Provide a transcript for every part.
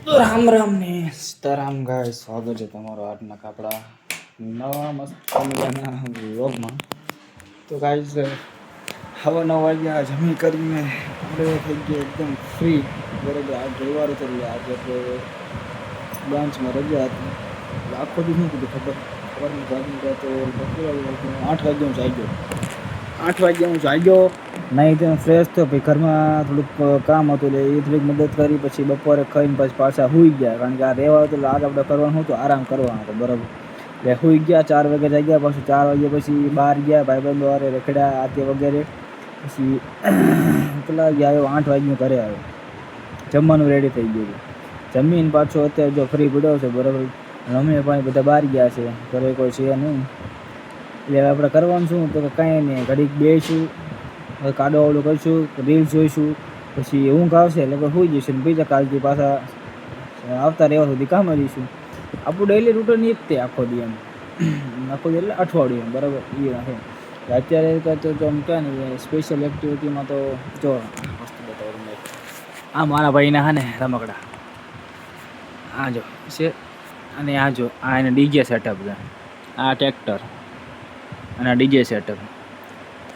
રામ રામ ને સીતારામ ગાય સ્વાગત છે તમારો આજના આપણા નવા મસ્ત મજાના વ્લોગમાં. તો ગાઈઝ હવે 9 વાગ્યા જમી કરીને આપણે થઈ ગયા એકદમ ફ્રી. બરાબર, આ રવિવાર હતો એટલે આજે આપણે બ્રાન્ચમાં રજા હતી. આખો દિવસ શું કીધું ખબરમાં જાગી ગયા તો 8 વાગ્યા હું જાગ્યો. 8 વાગ્યા હું જાગ્યો, નહીં તો ફ્રેશ થયો. પછી ઘરમાં થોડુંક કામ હતું એટલે એ થોડીક મદદ કરી. પછી બપોરે ખાઈને પછી પાછા સૂઈ ગયા, કારણ કે આ રહેવા હતો એટલે આજ આપણે કરવાનું હતું, આરામ કરવાનો હતો. બરાબર, એટલે સૂઈ ગયા. 4 વાગે જાગ્યા. પાછું 4 વાગ્યા પછી બહાર ગયા, ભાઈબંધો વારે રખડ્યા આતે વગેરે. પછી કેટલા વાગ્યા આવ્યો? 8 વાગ્યા ઘરે આવ્યો. જમવાનું રેડી થઈ ગયું. જમીન પાછો અત્યારે જો ફ્રી પડ્યો છે. બરાબર, અમે પણ બધા બહાર ગયા છે, ઘરે કોઈ છે નહીં. એટલે આપણે કરવાનું શું તો કાંઈ નહીં, ઘડીક બેસીશું, કાડો વાળું કરીશું, રીલ્સ જોઈશું, પછી ઊંઘ આવશે એટલે સૂઈ જઈશું. બીજા કાલથી પાછા આવતા રહેવા સુધી કામ જઈશું. આપણું ડેઈલી રૂટીન એ જ તે આખો દી એમ, આખો દી એટલે અઠવાડિયું. બરાબર, એ છે. અત્યારે તો આમ કહે ને સ્પેશિયલ એક્ટિવિટીમાં તો જો વસ્તુ બતાવું. આ મારા ભાઈના હા ને રમકડા આ જો છે, અને આ જો આ એને ડીજે સેટઅપ છે. આ ટ્રેક્ટર અને આ ડીજે સેટઅપ.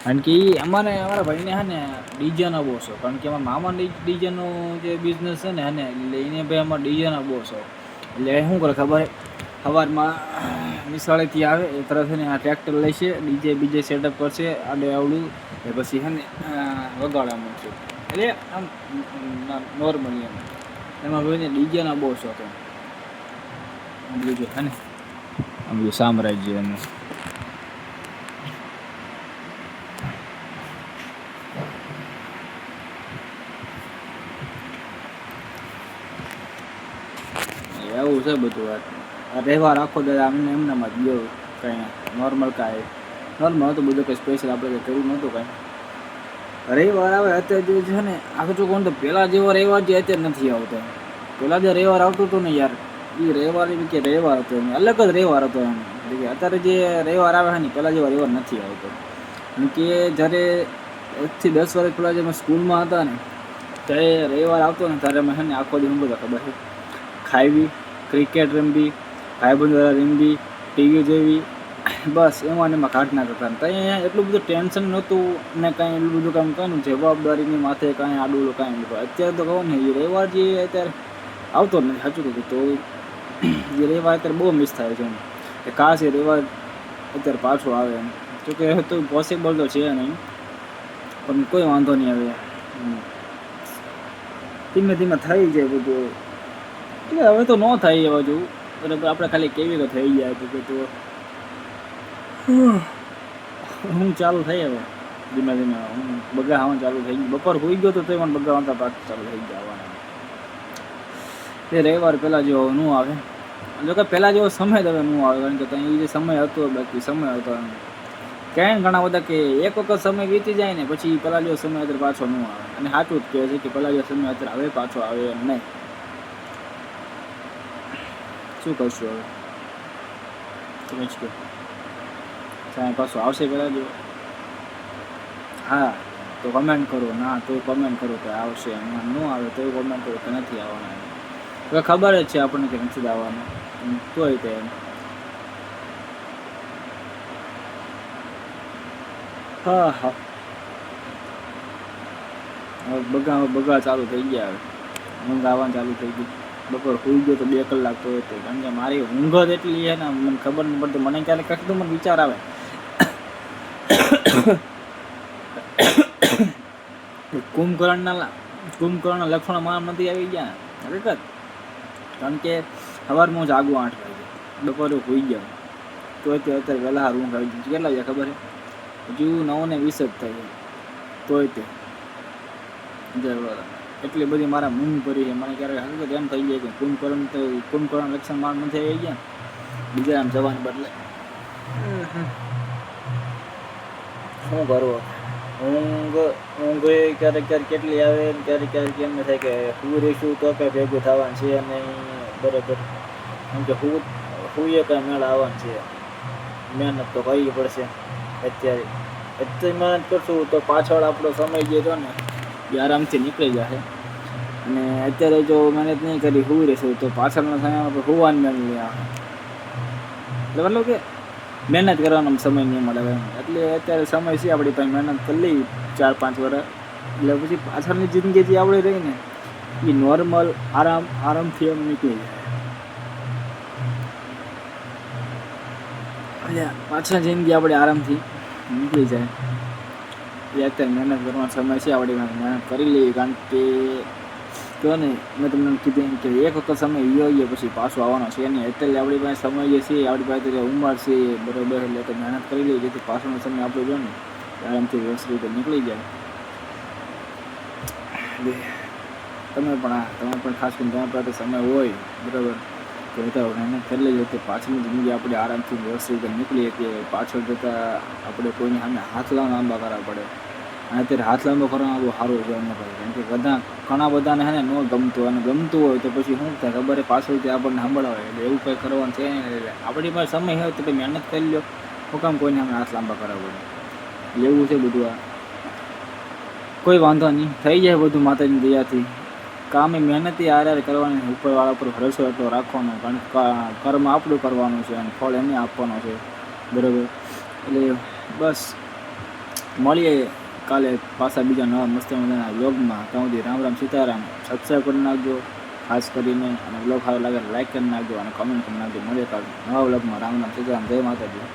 કારણ કે અમારા ભાઈને હા ને ડીજેનો બહુ શોખ. કારણ કે અમારા મામાનો ડીજેનો જે બિઝનેસ છે ને એટલે એને ભાઈ અમારા ડીજેનો બહુ શોખ. એટલે શું કરે ખબર, સવારમાં નિશાળેથી આવે એ તરફ ને આ ટ્રેક્ટર લેશે, બીજે સેટઅપ કરશે આડે આવડું, એ પછી છે ને વગાડવા મળશે. એટલે આમ નોર્મલી એમાં ભાઈને ડીજેનો બહુ શોખ. એમ બીજું છે ને આમ બધું સામ્રાજ્ય એનું. એવું છે બધું. આ તહેવાર આખો દાદા અમને એમનામાં જ ગયો. કાંઈ નોર્મલ હતું બધું, કંઈ સ્પેશિયલ આપણે કંઈ કર્યું નહોતું કાંઈ. રવિવાર આવે અત્યારે જે છે ને આખું જો કોણ તો પહેલાં જેવો રવિવાર જે અત્યારે નથી આવતો. પહેલાં જે રવિવાર આવતું હતું ને યાર, એ રવિવાર એમ કે રવિવાર હતો, એમ અલગ જ રવિવાર હતો એમ. એટલે કે અત્યારે જે રવિવાર આવે છે ને પહેલાં જેવો રવિવાર નથી આવતો. કેમ કે જ્યારે 1 થી 10 વર્ષ પહેલાં જે અમે સ્કૂલમાં હતા ને ત્યારે રવિવાર આવતો ને ત્યારે અમે છે ને આખો દિવસ બધા ખબર છે ખાવી, ક્રિકેટ રમવી, ભાઈબંધો રમવી, ટીવી જોવી, બસ એમાં ને એમાં કાઢના કરતા. ત્યાં એટલું બધું ટેન્શન નહોતું ને કાંઈ એટલું બધું કામ કાંઈ જવાબદારીની માથે કાંઈ આડું કાંઈ નહીં. અત્યારે તો કહું ને એ રવિવાર જે અત્યારે આવતો જ નથી. સાચું કહું તો એ રવિવાર અત્યારે બહુ મિસ થાય છે એમ, કે ખાસ એ રવિવાર અત્યારે પાછો આવે એમ. જોકે તો પોસિબલ તો છે નહીં, પણ કોઈ વાંધો નહીં આવે. ધીમે ધીમે થઈ જાય બધું. એટલે હવે તો ન થાય એ બાજુ. બરાબર, આપણે ખાલી કેવી તો થઈ જાય તો હું ચાલુ થઈ હવે ધીમે ધીમે. હું બગા આવવાનું ચાલુ થઈ ગયું. બપોર હોઈ ગયો તો મને બગા આવતા પાક ચાલુ થઈ ગયા આવવાના. એ રવિવાર પહેલાં જેવો ન આવે. જો કે પહેલાં જેવો સમય તો હવે ન આવે, કારણ કે ત્યાં એ જે સમય હતો બાકી સમય હતો એમ. ક્યાંય ઘણા બધા કે એક વખત સમય વીતી જાય ને પછી પહેલાં જેવો સમય અત્યારે પાછો ન આવે. અને સાચું જ કહે છે કે પહેલાં જેવો સમય અત્યારે હવે પાછો આવે એમ નહીં. શું કરશું હવે તમે જ કહો, સાહેબ પાછું આવશે પહેલાં જેવો? હા તો કમેન્ટ કરો, ના તો કમેન્ટ કરો કે આવશે. એમાં ન આવે તો કમેન્ટ કરો કે નથી આવવાના. હવે ખબર જ છે આપણને કે નથી આવવાનું, તોય તે એમ. હા હા, હવે બગા ચાલુ થઈ ગયા. હવે ઊંઘ આવવાનું ચાલુ થઈ ગયું. બપોર સૂઈ ગયો તો 2 કલાક તો હતો. કારણ કે મારી ઊંઘ જ એટલી છે ને મને ખબર નહીં પડતી. મને ક્યારેક કશું મને વિચાર આવે કુંભકર્ણના લક્ષણો મારા નથી આવી ગયા ખરેખર. કારણ કે સવારમાં હું જાગું 8 વાગે, બપોરે સૂઈ ગયો તો અત્યારે વહેલા ઊંઘ આવી ગઈ. કેટલા વાગ્યા ખબર છે? હજુ 9:20 જ થઈ જાય તોય તે એટલી બધી મારા મૂંગ ભરી છે. મને ક્યારેક હકીકત એમ થઈ જાય કે કુંભકર્ણ લક્ષણ માર નથી આવી ગયા, બીજા આમ જવાને બદલે શું કરવું. ઊંઘ ક્યારેક કેટલી આવે, ક્યારેક એમ થાય કે હું રહીશું તો કંઈ ભેગું થવાનું છે નહીં. બરાબર, કેમ કે હુંએ કાંઈ મેળ આવવાનું છે. મહેનત તો કરવી પડશે. અત્યારે મહેનત કરશું તો પાછળ આપણો સમય જે છે ને એ આરામથી નીકળી જશે. અને અત્યારે જો મહેનત નહીં કરી હોઈ રહેશું તો પાછળના સમયમાં આપણે હોવાની મેળ નહીં આવે. એટલે મતલબ કે મહેનત કરવાનો સમય નહીં મળે એમ. એટલે અત્યારે સમય છે આપણી પાસે, મહેનત કરી લઈ 4-5 વર્ષ, એટલે પછી પાછળની જિંદગી જે આપણે રહી ને એ નોર્મલ આરામથી એમ નીકળી જાય. એટલે પાછળ જિંદગી આપણે આરામથી નીકળી જાય. એ અત્યારે મહેનત કરવાનો સમય છે આપણી પાસે, મહેનત કરી લઈએ. કારણ કે કહો ને, મેં તમને કીધું એમ કે એક વખત સમય ગયો પછી પાછો આવવાનો છે નહીં. એટલે આપણી પાસે સમય જે છે, આપણી પાસે જે ઉંમર છે બરાબર, એટલે તો મહેનત કરી લઈએ જેથી પાછળનો સમય આપણો જો ને આરામથી વ્યવસ્થિત રીતે નીકળી જાય. તમે પણ ખાસ કરીને તમારી પાસે સમય હોય બરાબર તો વધારે મહેનત કરી લેજો તો પાછળની જિંદગી આપણે આરામથી વ્યવસ્થિત રીતે નીકળીએ. કે પાછળ જતાં આપણે કોઈની સામે હાથ લાંબા કરવા પડે. અને અત્યારે હાથ લાંબો કરવાનો બહુ સારું છે અમને ભાઈ. કારણ કે ઘણા બધાને હે ને ન ગમતું, અને ગમતું હોય તો પછી શું થાય ખબર, પાછળથી આપણને સાંભળાવે. એટલે એવું કંઈ કરવાનું છે નહીં. એટલે આપણી પાસે સમય હોય તો મહેનત કરી લો, શું કામ કોઈને સામે હાથ લાંબા કરવા પડે. એવું છે બધું. આ કોઈ વાંધો નહીં, થઈ જાય બધું માતાજીની દયાથી. કામ એ મહેનત હારે કરવાની, ઉપરવાળા પર ભરોસો એટલો રાખવાનો. કારણ કે કર્મ આપણું કરવાનું છે અને ફળ એને આપવાનું છે બરાબર. એટલે બસ મળીએ કાલે પાછા બીજા નવા મસ્ત મજાના વ્લોગમાં. ત્યાં સુધી રામ સીતારામ. સબસ્ક્રાઈબ કરી નાખજો ખાસ કરીને, અને વ્લોગ સારો લાગે લાઈક કરી નાખજો અને કમેન્ટ કરી નાખજો. મળીએ કાલે નવા વ્લોગમાં. રામ સીતારામ. જય માતાજી.